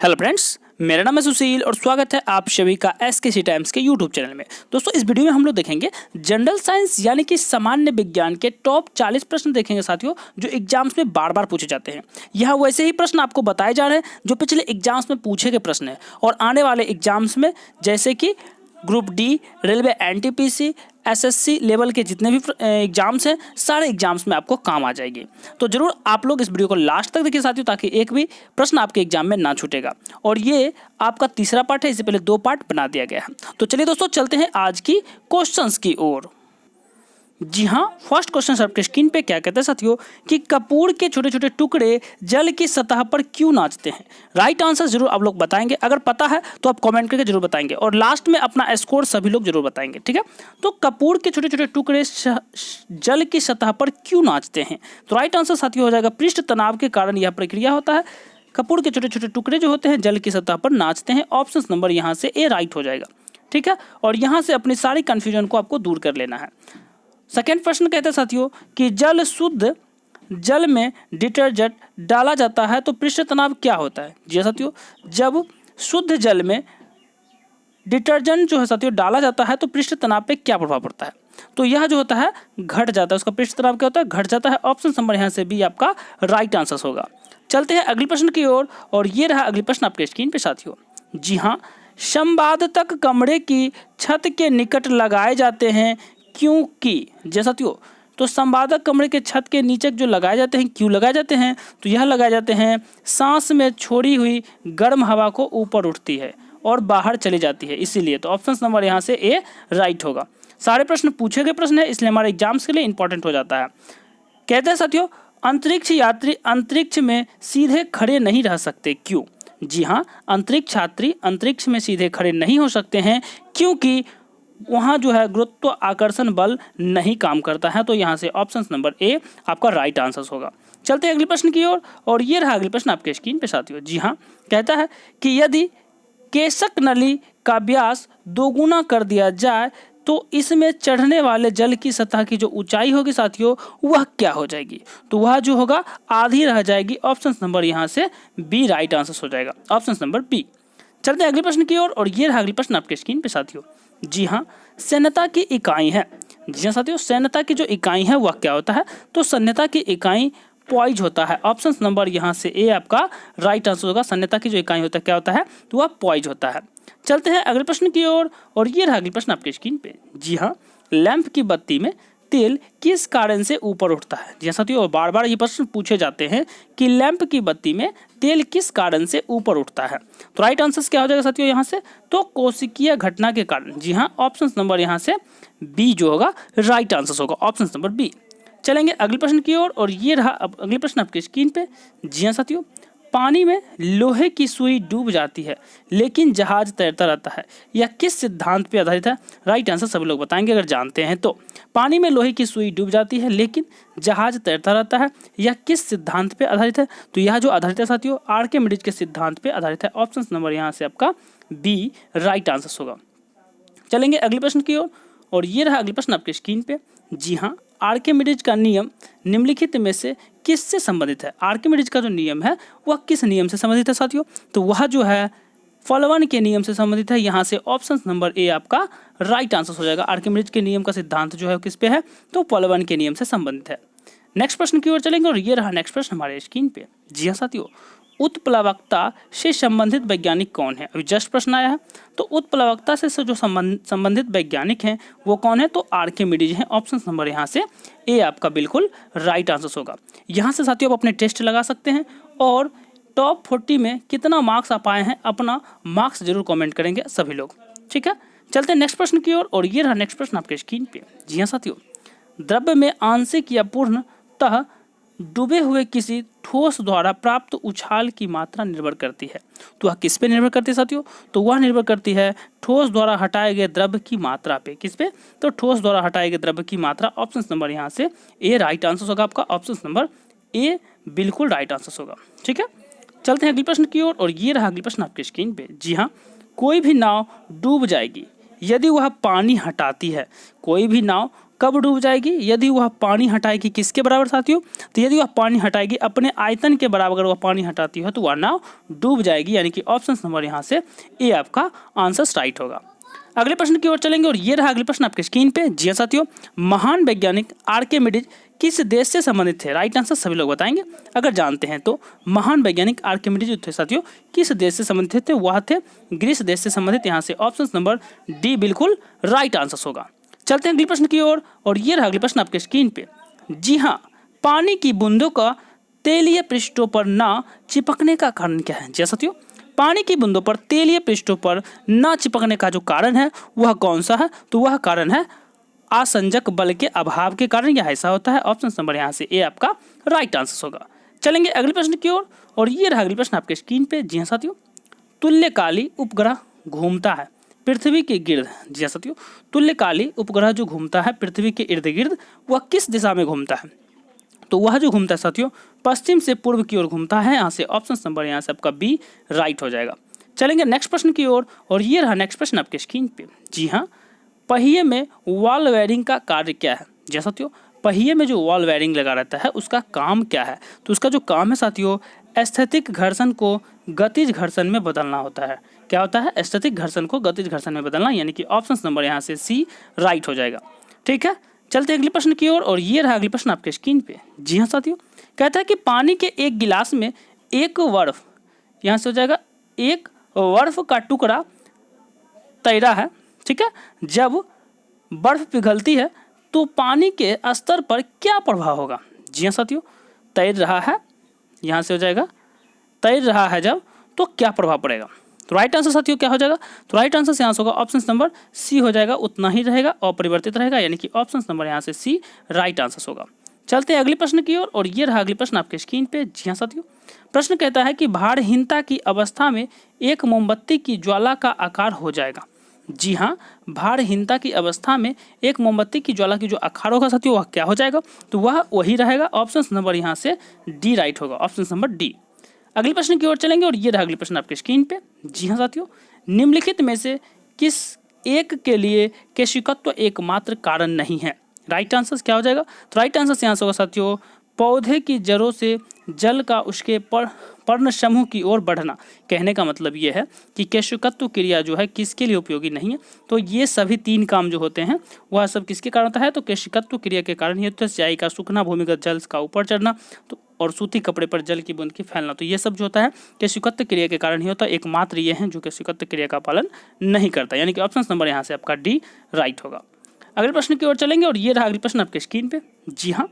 Hello friends, मेरा नाम है सुशील और स्वागत है आप सभी का एसकेसी टाइम्स के यूट्यूब चैनल में। दोस्तों, इस वीडियो में हम लोग देखेंगे जनरल साइंस यानी कि सामान्य विज्ञान के टॉप 40 प्रश्न देखेंगे साथियों, जो एग्जाम्स में बार बार पूछे जाते हैं। यहाँ वैसे ही प्रश्न आपको बताए जा रहे हैं जो पिछले एग्जाम्स में पूछे गए प्रश्न हैं और आने वाले एग्जाम्स में जैसे कि group D, railway NTPC, SSC level के जितने भी एग्जाम्स हैं, सारे एग्जाम्स में आपको काम आ जाएगी। तो जरूर आप लोग इस वीडियो को लास्ट तक देखिए साथियों, ताकि एक भी प्रश्न आपके एग्जाम में ना छूटेगा। और ये आपका तीसरा पार्ट है, इससे पहले 2 पार्ट बना दिया गया है। तो चलिए दोस्तों, चलते हैं आज की क्वेश्चंस की ओर। जी हाँ, फर्स्ट क्वेश्चन आपके स्क्रीन पे क्या कहते हैं साथियों कि कपूर के छोटे छोटे टुकड़े जल की सतह पर क्यों नाचते हैं। राइट आंसर जरूर आप लोग बताएंगे, अगर पता है तो आप कमेंट करके जरूर बताएंगे और लास्ट में अपना स्कोर सभी लोग जरूर बताएंगे, ठीक है। तो कपूर के छोटे छोटे टुकड़े जल की सतह पर क्यों नाचते हैं, तो राइट आंसर साथियों हो जाएगा पृष्ठ तनाव के कारण यह प्रक्रिया होता है। कपूर के छोटे छोटे टुकड़े जो होते हैं जल की सतह पर नाचते हैं। ऑप्शन नंबर यहाँ से ए राइट हो जाएगा, ठीक है। और यहाँ से अपनी सारी कन्फ्यूजन को आपको दूर कर लेना है। सेकेंड प्रश्न कहते हैं साथियों कि शुद्ध जल में डिटर्जेंट डाला जाता है तो पृष्ठ तनाव क्या होता है। जी साथियों, जब शुद्ध जल में डिटर्जेंट जो है साथियों डाला जाता है तो पृष्ठ तनाव पे क्या प्रभाव पड़ता है, तो यह जो होता है घट जाता है, उसका पृष्ठ तनाव क्या होता है, घट जाता है। ऑप्शन नंबर यहाँ से भी आपका राइट आंसर होगा। चलते हैं अगले प्रश्न की ओर और ये रहा अगले प्रश्न आपके स्क्रीन पे साथियों। जी हाँ, संवादक कमरे की छत के निकट लगाए जाते हैं क्योंकि, जैसा साथियों, तो संवादक कमरे के छत के नीचे जो लगाए जाते हैं, क्यों लगाए जाते हैं, तो यह लगाए जाते हैं सांस में छोड़ी हुई गर्म हवा को ऊपर उठती है और बाहर चली जाती है, इसीलिए। तो ऑप्शन नंबर यहाँ से ए राइट होगा। सारे प्रश्न पूछे गए प्रश्न है, इसलिए हमारे एग्जाम्स के लिए इंपॉर्टेंट हो जाता है। कहते हैं साथियों अंतरिक्ष यात्री अंतरिक्ष में सीधे खड़े नहीं रह सकते, क्यों। जी हाँ, अंतरिक्ष यात्री अंतरिक्ष में सीधे खड़े नहीं हो सकते हैं क्योंकि वहाँ जो है गुरुत्व आकर्षण बल नहीं काम करता है। तो यहाँ से ऑप्शन नंबर ए आपका राइट आंसर होगा। चलते हैं अगले प्रश्न की ओर और ये रहा अगले प्रश्न आपके स्क्रीन पे साथियों। जी हाँ, कहता है कि यदि केशक नली का व्यास 2 गुना कर दिया जाए तो इसमें चढ़ने वाले जल की सतह की जो ऊंचाई होगी साथियों वह क्या हो जाएगी, तो वह जो होगा आधी रह जाएगी। ऑप्शन नंबर यहाँ से बी राइट आंसर हो जाएगा, ऑप्शन नंबर बी। चलते हैं अगले प्रश्न की ओर और ये रहा अगले प्रश्न आपके स्क्रीन पे साथियों। जी हाँ, सैन्यता की इकाई है। जी हाँ साथियों, सैन्यता की जो इकाई है वह क्या होता है, तो सैन्यता की इकाई पॉइज होता है। ऑप्शन नंबर यहाँ से ए आपका राइट आंसर होगा। सैन्यता की जो इकाई होता है क्या होता है, तो वह पॉइज होता है। चलते हैं अगले प्रश्न की ओर और ये रहा अगले प्रश्न आपके स्क्रीन पे। जी हाँ, लैंप की बत्ती में तेल किस कारण से ऊपर उठता है। जी साथियों, और बार बार ये प्रश्न पूछे जाते हैं कि लैंप की बत्ती में तेल किस कारण से ऊपर उठता है, तो राइट आंसर क्या हो जाएगा साथियों यहाँ से, तो कोशिकीय घटना के कारण। जी हाँ, ऑप्शन नंबर यहाँ से बी जो होगा राइट आंसर होगा, ऑप्शन नंबर बी। चलेंगे अगले प्रश्न की ओर और ये रहा अब अगले प्रश्न आपके स्क्रीन पे। जी हाँ साथियों, पानी में लोहे की सुई डूब जाती है लेकिन जहाज तैरता रहता है, यह किस सिद्धांत पे आधारित है। राइट आंसर सभी लोग बताएंगे अगर जानते हैं तो। पानी में लोहे की सुई डूब जाती है लेकिन जहाज तैरता रहता है, यह किस सिद्धांत पे आधारित है, तो यह जो आधारित है साथियों आर्किमिडीज के सिद्धांत पे आधारित है। ऑप्शन नंबर यहाँ से आपका बी राइट आंसर होगा। चलेंगे अगले प्रश्न की ओर और ये रहा अगले प्रश्न आपके स्क्रीन पे। जी हाँ, आर्किमिडीज का नियम निम्नलिखित में से किससे संबंधित है। आर्किमिडीज का जो नियम है वह किस नियम से संबंधित है साथियों, तो वह जो है फॉलोवन के नियम से संबंधित है। यहाँ से ऑप्शन नंबर ए आपका राइट आंसर हो जाएगा। आर्किमिडीज के नियम का सिद्धांत जो है किस पे है, तो फॉलोवन के नियम से संबंधित है। नेक्स्ट प्रश्न की ओर चलेंगे और ये रहा नेक्स्ट प्रश्न हमारे स्क्रीन पे। जी हाँ साथियों, उत्प्लवकता से संबंधित वैज्ञानिक कौन है, अभी जस्ट प्रश्न आया है। तो उत्प्लवकता से जो संबंधित वैज्ञानिक हैं वो कौन है, तो आर्किमिडीज हैं। ऑप्शन नंबर यहाँ से ए आपका बिल्कुल राइट आंसर होगा। यहाँ से साथियों आप अपने टेस्ट लगा सकते हैं और टॉप 40 में कितना मार्क्स आप आए हैं अपना मार्क्स जरूर कमेंट करेंगे सभी लोग, ठीक है। चलते हैं नेक्स्ट प्रश्न की ओर और ये रहा नेक्स्ट प्रश्न आपके स्क्रीन पे। जी हाँ साथियों, द्रव्य में आंशिक या पूर्णतः डूबे हुए किसी ठोस द्वारा प्राप्त उछाल की मात्रा निर्भर करती है, तो वह किस पे निर्भर करती है साथियों, तो वह निर्भर करती है ठोस द्वारा हटाए गए द्रव्य की मात्रा पे। किस पे, तो ठोस द्वारा हटाए गए द्रव्य की मात्रा। ऑप्शन नंबर यहाँ से ए राइट आंसर होगा आपका, ऑप्शन नंबर ए बिल्कुल राइट आंसर होगा, ठीक है। चलते हैं अगले प्रश्न की ओर और ये रहा अगले प्रश्न आपके स्क्रीन पे। जी हाँ, कोई भी नाव डूब जाएगी यदि वह पानी हटाती है। कोई भी नाव कब डूब जाएगी? यदि वह पानी हटाएगी किसके बराबर साथियों? तो यदि वह पानी हटाएगी अपने आयतन के बराबर अगर वह पानी हटाती है तो वह नाव डूब जाएगी, यानी कि ऑप्शन नंबर यहाँ से ए आपका आंसर राइट होगा। अगले प्रश्न की ओर चलेंगे और ये रहा अगले प्रश्न आपके स्क्रीन पे। जी हाँ साथियों, महान वैज्ञानिक आर्किमिडीज किस देश से संबंधित थे? राइट आंसर सभी लोग बताएंगे अगर जानते हैं तो। महान वैज्ञानिक आर्किमिडीज जो थे साथियों किस देश से संबंधित थे? वह थे ग्रीस देश से संबंधित। यहाँ से ऑप्शन नंबर डी बिल्कुल राइट आंसर होगा। चलते हैं अगले प्रश्न की ओर और ये रहा अगले प्रश्न आपके स्क्रीन पे। जी हाँ, पानी की बूंदों का तेलीय पृष्ठों पर न चिपकने का कारण क्या है? जी साथियों, पानी की बूंदों पर तेलीय पृष्ठों पर न चिपकने का जो कारण है वह कौन सा है? तो वह कारण है आसंजक बल के अभाव के कारण यह ऐसा होता है। ऑप्शन नंबर यहाँ से ए आपका राइट आंसर होगा। चलेंगे अगले प्रश्न की ओर और ये रहा अगले प्रश्न आपके स्क्रीन पे। जी हाँ साथियों, तुल्यकाली उपग्रह घूमता है पृथ्वी के गिर्द। जी हाँ साथियों, तुल्यकाली उपग्रह जो घूमता है पृथ्वी के इर्द गिर्द वह किस दिशा में घूमता है? तो वह जो घूमता है साथियों पश्चिम से पूर्व की ओर घूमता है। यहाँ से ऑप्शन नंबर यहाँ से आपका बी राइट हो जाएगा। चलेंगे नेक्स्ट प्रश्न की ओर और ये रहा नेक्स्ट प्रश्न आपके स्क्रीन पे। जी हाँ, पहिए में वॉल वायरिंग का कार्य क्या है? जी साथियों, पहिए में जो वॉल वायरिंग लगा रहता है उसका काम क्या है? तो उसका जो काम है साथियों स्थैतिक घर्षण को गतिज घर्षण में बदलना होता है। क्या होता है? स्थैतिक घर्षण को गतिज घर्षण में बदलना, यानी कि ऑप्शन नंबर यहाँ से सी राइट हो जाएगा। ठीक है, चलते हैं अगले प्रश्न की ओर और ये रहा अगले प्रश्न आपके स्क्रीन पे। जी हाँ साथियों, कहता है कि पानी के एक गिलास में एक बर्फ, यहाँ से हो जाएगा एक बर्फ का टुकड़ा तैरा है। ठीक है, जब बर्फ पिघलती है तो पानी के स्तर पर क्या प्रभाव होगा? जी हाँ साथियों, तैर रहा है, यहाँ से हो जाएगा तैर रहा है जब, तो क्या प्रभाव पड़ेगा? तो राइट आंसर साथियों क्या हो जाएगा? तो राइट आंसर यहाँ से होगा ऑप्शन नंबर सी हो जाएगा, उतना ही रहेगा, अपरिवर्तित रहेगा, यानी कि ऑप्शन नंबर यहाँ से सी राइट आंसर होगा। चलते हैं अगले प्रश्न की ओर और ये रहा अगले प्रश्न आपके स्क्रीन पे। जी हाँ साथियों, प्रश्न कहता है कि भारहीनता की अवस्था में एक मोमबत्ती की ज्वाला का आकार हो जाएगा। जी हाँ, भारहीनता की अवस्था में एक मोमबत्ती की ज्वाला की जो आकार होगा साथियों वह क्या हो जाएगा? तो वह वही रहेगा, ऑप्शन नंबर यहाँ से डी राइट होगा, ऑप्शन नंबर डी। अगले प्रश्न की ओर चलेंगे और ये रहा अगले प्रश्न आपके स्क्रीन पे। जी हाँ साथियों, निम्नलिखित में से किस एक के लिए केशिकत्व एकमात्र कारण नहीं है? राइट आंसर क्या हो जाएगा? तो राइट आंसर यहाँ से होगा साथियों पौधे की जड़ों से जल का उसके पर्ण समूह की ओर बढ़ना। कहने का मतलब ये है कि केशिकत्व क्रिया जो है किसके लिए उपयोगी नहीं है? तो ये सभी तीन काम जो होते हैं वह सब किसके कारण होता है? तो केशिकत्व क्रिया के कारण ही होता है। सिंचाई का सूखना, भूमिगत जल का ऊपर चढ़ना, तो और सूती कपड़े पर जल की बूंद की फैलना, तो ये सब जो होता है केशिकत्व क्रिया के कारण ही होता है। एकमात्र ये है जो केशिकत्व क्रिया का पालन नहीं करता, यानी कि ऑप्शन नंबर यहाँ से आपका डी राइट होगा। अगले प्रश्न की ओर चलेंगे और ये रहा अगले प्रश्न आपके स्क्रीन पे। जी हाँ,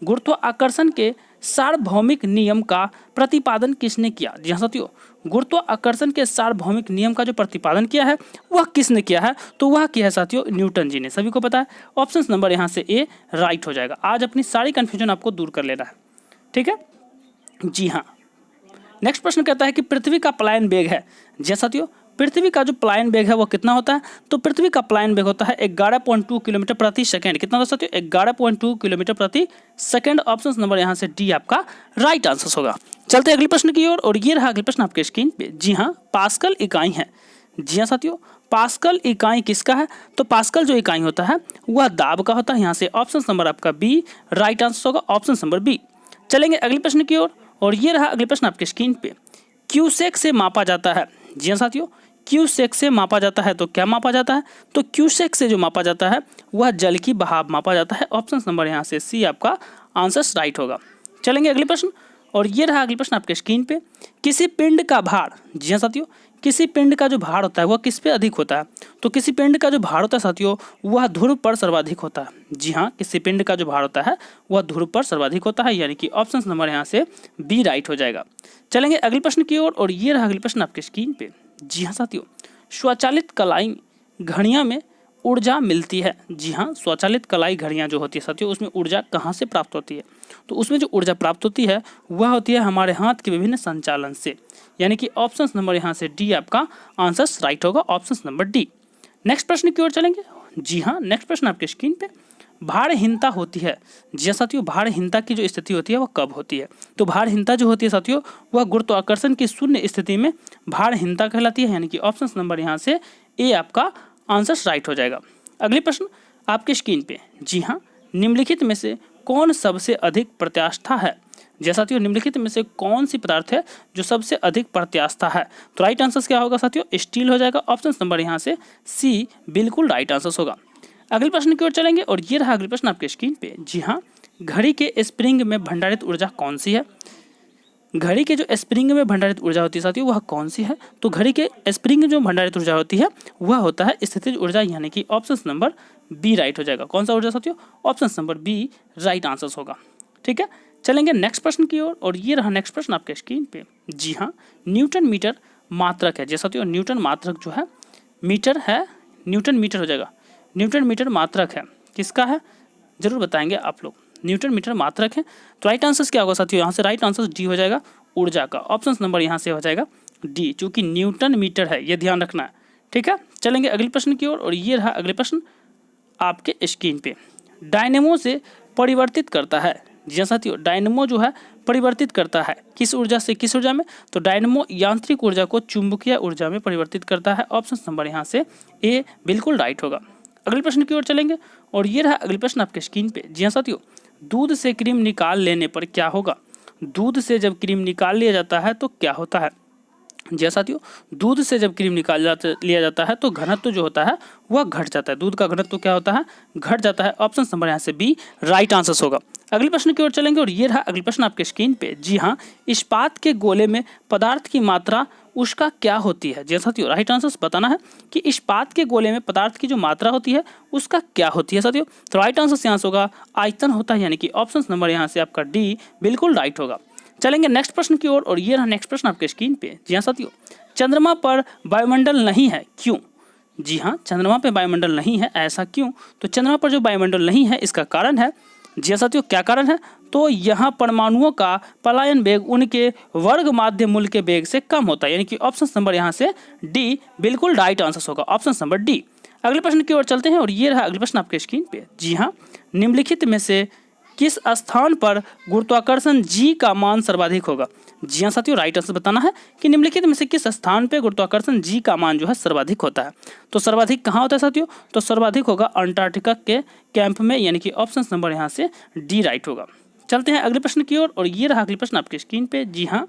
गुरुत्वाकर्षण के सार्वभौमिक नियम का प्रतिपादन किसने किया? जी हाँ साथियों, गुरुत्वाकर्षण के सार्वभौमिक नियम का जो प्रतिपादन किया है वह किसने किया है? तो वह किया है साथियों न्यूटन जी ने, सभी को पता है। ऑप्शन नंबर यहाँ से ए राइट हो जाएगा। आज अपनी सारी कन्फ्यूजन आपको दूर कर लेना है, ठीक है। जी हाँ, नेक्स्ट प्रश्न कहता है कि पृथ्वी का पलायन वेग है। जी साथियों, पृथ्वी का जो पलायन वेग है वो कितना होता है? तो पृथ्वी का पलायन वेग होता है 11.2 किलोमीटर प्रति सेकंड। कितना होता है साथियों? 11.2 किलोमीटर प्रति सेकंड। ऑप्शन नंबर यहाँ से डी आपका राइट आंसर होगा। चलते हैं अगले प्रश्न की ओर और ये रहा अगले प्रश्न आपके स्क्रीन पे। जी हाँ, पास्कल इकाई है। जी हाँ साथियों, पास्कल इकाई किसका है? तो पास्कल जो इकाई होता है वह दाब का होता है। यहाँ से ऑप्शन नंबर आपका बी राइट आंसर होगा, ऑप्शन नंबर बी। चलेंगे अगले प्रश्न की ओर और ये रहा अगले प्रश्न आपके स्क्रीन पे। क्यूसेक से मापा जाता है। जी हाँ साथियों, क्यूसेक से मापा जाता है, तो क्या मापा जाता है? तो क्यूसेक से जो मापा जाता है वह जल की बहाव मापा जाता है। ऑप्शन नंबर यहाँ से सी आपका आंसर राइट होगा। चलेंगे अगले प्रश्न और ये रहा अगले प्रश्न आपके स्क्रीन पे। किसी पिंड का भार, जी हाँ साथियों, किसी पिंड का जो भार होता है वह किस पे अधिक होता है? तो किसी पिंड का जो भार होता है साथियों वह ध्रुव पर सर्वाधिक होता है। जी हाँ, किसी पिंड का जो भार होता है वह ध्रुव पर सर्वाधिक होता है, यानी कि ऑप्शन नंबर यहाँ से बी राइट हो जाएगा। चलेंगे अगले प्रश्न की ओर और ये रहा अगले प्रश्न आपके स्क्रीन पे। जी हाँ साथियों, स्वचालित कलाई घड़ियाँ में ऊर्जा मिलती है। जी हाँ, स्वचालित कलाई घड़ियाँ जो होती है साथियों उसमें ऊर्जा कहाँ से प्राप्त होती है? तो उसमें जो ऊर्जा प्राप्त होती है वह होती है हमारे हाथ के विभिन्न संचालन से, यानी कि ऑप्शन नंबर यहाँ से डी आपका आंसर राइट होगा, ऑप्शन नंबर डी। नेक्स्ट प्रश्न की ओर चलेंगे। जी हाँ, नेक्स्ट प्रश्न आपके स्क्रीन पे। भारहीनता होती है। जी हाँ साथियों, भारहीनता की जो स्थिति होती है वह कब होती है? तो भारहीनता जो होती है साथियों वह गुरुत्वाकर्षण की शून्य स्थिति में भारहीनता कहलाती है, यानी कि ऑप्शन नंबर यहाँ से ए आपका आंसर राइट हो जाएगा। अगले प्रश्न, आपके स्क्रीन पे। जी हाँ, निम्नलिखित में से कौन सबसे अधिक प्रत्यास्था है? जी साथियों, निम्नलिखित में से कौन सी पदार्थ है जो सबसे अधिक प्रत्यास्था है? तो राइट आंसर क्या होगा साथियों? स्टील हो जाएगा। ऑप्शन नंबर यहाँ से सी बिल्कुल राइट आंसर होगा। अगले प्रश्न की ओर चलेंगे और ये रहा अगले प्रश्न आपके स्क्रीन पे। जी हाँ, घड़ी के स्प्रिंग में भंडारित ऊर्जा कौन सी है? घड़ी के जो स्प्रिंग में भंडारित ऊर्जा होती है साथियों वह कौन सी है? तो घड़ी के स्प्रिंग में जो भंडारित ऊर्जा होती है वह होता है स्थितिज ऊर्जा, यानी कि ऑप्शन नंबर बी राइट हो जाएगा। कौन सा ऊर्जा साथियों? Option number B right answer होगा। ठीक है, चलेंगे नेक्स्ट प्रश्न की ओर और ये रहा नेक्स्ट प्रश्न आपके स्क्रीन पे। जी हाँ, न्यूटन मीटर मात्रक है। जैसा साथियों, न्यूटन मात्रक जो है मीटर है, न्यूटन मीटर हो जाएगा। न्यूटन मीटर मात्रक है, किसका है जरूर बताएंगे आप लोग। न्यूटन मीटर मात्रक है, तो राइट आंसर क्या होगा साथियों? यहाँ से राइट आंसर डी हो जाएगा, ऊर्जा का। ऑप्शन नंबर यहाँ से हो जाएगा डी, चूंकि न्यूटन मीटर है, ये ध्यान रखना है। ठीक है, चलेंगे अगले प्रश्न की ओर और ये रहा अगले प्रश्न आपके स्क्रीन पे। डायनेमो से परिवर्तित करता है। जी साथियों, डायनेमो जो है परिवर्तित करता है किस ऊर्जा से किस ऊर्जा में? तो डायनेमो यांत्रिक ऊर्जा को चुंबकीय ऊर्जा में परिवर्तित करता है। ऑप्शन नंबर यहाँ से ए बिल्कुल राइट होगा। अगले प्रश्न की ओर चलेंगे और ये रहा अगले प्रश्न आपके स्क्रीन पे। जी हाँ साथियों, दूध से क्रीम निकाल लेने पर क्या होगा? दूध से जब क्रीम निकाल लिया जाता है तो क्या होता है? जी साथियों, दूध से जब क्रीम लिया जाता है तो घनत्व जो होता है वह घट जाता है। दूध का घनत्व क्या होता है? घट जाता है। ऑप्शन नंबर यहाँ से बी राइट आंसर होगा। अगले प्रश्न की ओर चलेंगे और ये रहा अगले प्रश्न आपके स्क्रीन पे। जी हाँ, इस्पात के गोले में पदार्थ की मात्रा उसका क्या होती है? जी साथियों, राइट आंसर बताना है कि इस्पात के गोले में पदार्थ की जो मात्रा होती है उसका क्या होती है साथियों? तो राइट आंसर यहाँ से होगा आयतन होता है, यानी कि ऑप्शन नंबर यहाँ से आपका डी बिल्कुल राइट होगा। चलेंगे नेक्स्ट प्रश्न की ओर और ये रहा नेक्स्ट प्रश्न आपके स्क्रीन पे। जी हाँ साथियों, चंद्रमा पर वायुमंडल नहीं है, क्यों? जी हाँ, चंद्रमा पर वायुमंडल नहीं है, ऐसा क्यों? तो चंद्रमा पर जो वायुमंडल नहीं है इसका कारण है। जी हाँ साथियों, क्या कारण है? तो यहाँ परमाणुओं का पलायन वेग उनके वर्ग माध्य मूल के वेग से कम होता है, यानी कि ऑप्शन नंबर यहाँ से डी बिल्कुल राइट आंसर होगा। Option number D. अगले प्रश्न की ओर चलते हैं और ये रहा अगले प्रश्न आपके स्क्रीन पे। जी हाँ, निम्नलिखित में से किस स्थान पर गुरुत्वाकर्षण जी का मान सर्वाधिक होगा? जी हाँ साथियों, राइट आंसर बताना है कि निम्नलिखित में से किस स्थान पे गुरुत्वाकर्षण जी का मान जो है सर्वाधिक होता है। तो सर्वाधिक कहाँ होता है साथियों? तो सर्वाधिक होगा अंटार्कटिका के कैंप में, यानी कि ऑप्शन नंबर यहाँ से डी राइट होगा। चलते हैं अगले प्रश्न की ओर और ये रहा अगले प्रश्न आपके स्क्रीन पे। जी हाँ,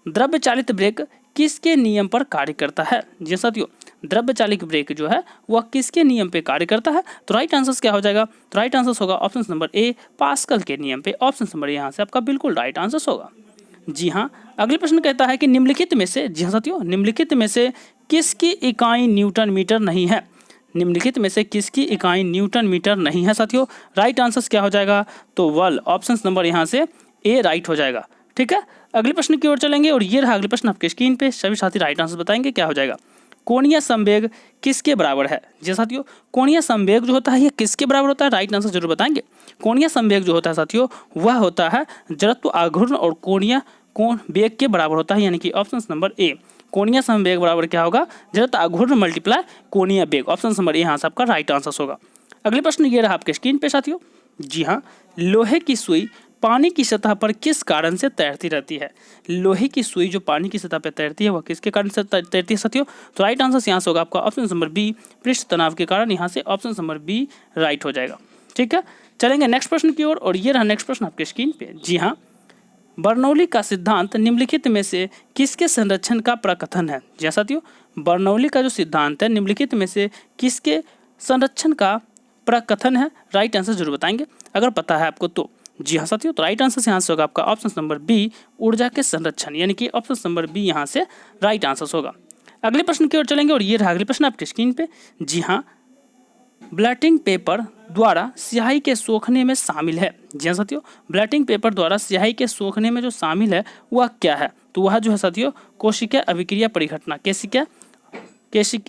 द्रव्य चालित ब्रेक किसके नियम पर कार्य करता है? जी साथियों, द्रव्य चालित ब्रेक जो है वह किसके नियम पे कार्य करता है? तो राइट आंसर क्या हो जाएगा? तो राइट आंसर होगा ऑप्शन नंबर ए पास्कल के नियम पे। ऑप्शन नंबर यहाँ से आपका बिल्कुल राइट आंसर होगा। जी हाँ, अगले प्रश्न कहता है कि निम्नलिखित में से, जी हाँ साथियों, निम्नलिखित में से किसकी इकाई न्यूटन मीटर नहीं है? निम्नलिखित में से किसकी इकाई न्यूटन मीटर नहीं है साथियों? राइट आंसर क्या हो जाएगा? तो वल। ऑप्शन नंबर यहाँ से ए राइट हो जाएगा। ठीक है, अगले प्रश्न की ओर चलेंगे और ये रहा अगले प्रश्न आपके स्क्रीन पे। सभी साथी राइट आंसर बताएंगे क्या हो जाएगा। कोणीय संवेग किसके बराबर है? जी साथियों, कोणीय संवेग जो होता है ये किसके बराबर होता है? राइट आंसर जरूर बताएंगे। कोणीय संवेग जो होता है साथियों वह होता है जड़त्व आघूर्ण और कोणीय कोण वेग के बराबर होता है, यानी कि ऑप्शन नंबर ए। कोणीय संवेग बराबर क्या होगा? जड़त्व आघूर्ण मल्टीप्लाई कोणीय वेग। ऑप्शन नंबर ए यहाँ से आपका राइट आंसर होगा। अगले प्रश्न ये रहा आपके स्क्रीन पे साथियों। जी हाँ, लोहे की सुई पानी की सतह पर किस कारण से तैरती रहती है? लोहे की सुई जो पानी की सतह पर तैरती है वह किसके कारण से तैरती है साथियों? तो राइट आंसर यहाँ से होगा आपका ऑप्शन नंबर बी पृष्ठ तनाव के कारण। यहाँ से ऑप्शन नंबर बी राइट हो जाएगा। ठीक है, चलेंगे नेक्स्ट प्रश्न की ओर और ये रहा नेक्स्ट प्रश्न आपके स्क्रीन पे। जी हाँ, बर्नौली का सिद्धांत निम्नलिखित में से किसके संरक्षण का प्रकथन है? जी साथियों, बर्नौली का जो सिद्धांत है निम्नलिखित में से किसके संरक्षण का प्रकथन है? राइट आंसर जरूर बताएंगे अगर पता है आपको तो। जी हाँ साथियों, तो राइट आंसर यहाँ से होगा आपका ऑप्शन नंबर बी ऊर्जा के संरक्षण, यानी कि ऑप्शन नंबर बी यहाँ से राइट आंसर होगा। अगले प्रश्न की ओर चलेंगे और ये रहा अगले प्रश्न आपके स्क्रीन पे। जी हाँ, ब्लैटिंग पेपर द्वारा स्याही के सोखने में शामिल है। जी हाँ साथियों, ब्लैटिंग पेपर द्वारा स्याही के सोखने में जो शामिल है वह क्या है? तो वह जो है साथियों कोशिका अभिक्रिया परिघटना,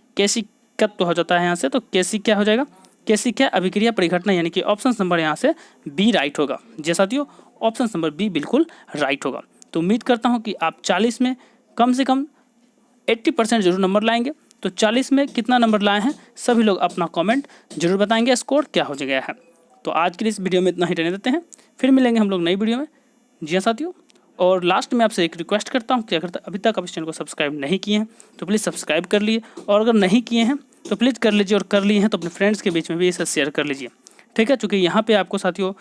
केशिकत्व हो जाता है यहाँ से, तो केशिका हो जाएगा केशिका अभिक्रिया परिघटना, यानी कि ऑप्शन नंबर यहाँ से बी राइट होगा। जी साथियों, ऑप्शन नंबर बी बिल्कुल राइट होगा। तो उम्मीद करता हूँ कि आप 40 में कम से कम 80% जरूर नंबर लाएंगे। तो 40 में कितना नंबर लाए हैं सभी लोग अपना कमेंट जरूर बताएंगे, स्कोर क्या हो गया है। तो आज के लिए इस वीडियो में इतना ही रहने देते हैं, फिर मिलेंगे हम लोग नई वीडियो में। जी हाँ साथियों, और लास्ट में आपसे एक रिक्वेस्ट करता हूँ कि अगर अभी तक आप इस चैनल को सब्सक्राइब नहीं किए हैं तो प्लीज़ सब्सक्राइब कर लिए, और अगर नहीं किए हैं तो प्लीज़ कर लीजिए, और कर लिए हैं तो अपने फ्रेंड्स के बीच में भी इसे शेयर कर लीजिए, ठीक है। चूँकि यहाँ पे आपको साथियों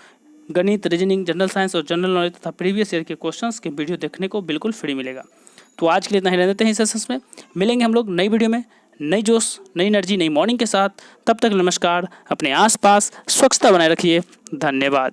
गणित, रीजनिंग, जनरल साइंस और जनरल नॉलेज तथा प्रीवियस ईयर के क्वेश्चंस के वीडियो देखने को बिल्कुल फ्री मिलेगा। तो आज के लिए इतना ही रहने देते हैं इस सेशंस में। मिलेंगे हम लोग नई वीडियो में, नई जोश, नई एनर्जी, नई मॉर्निंग के साथ। तब तक नमस्कार। अपने आसपास स्वच्छता बनाए रखिए। धन्यवाद।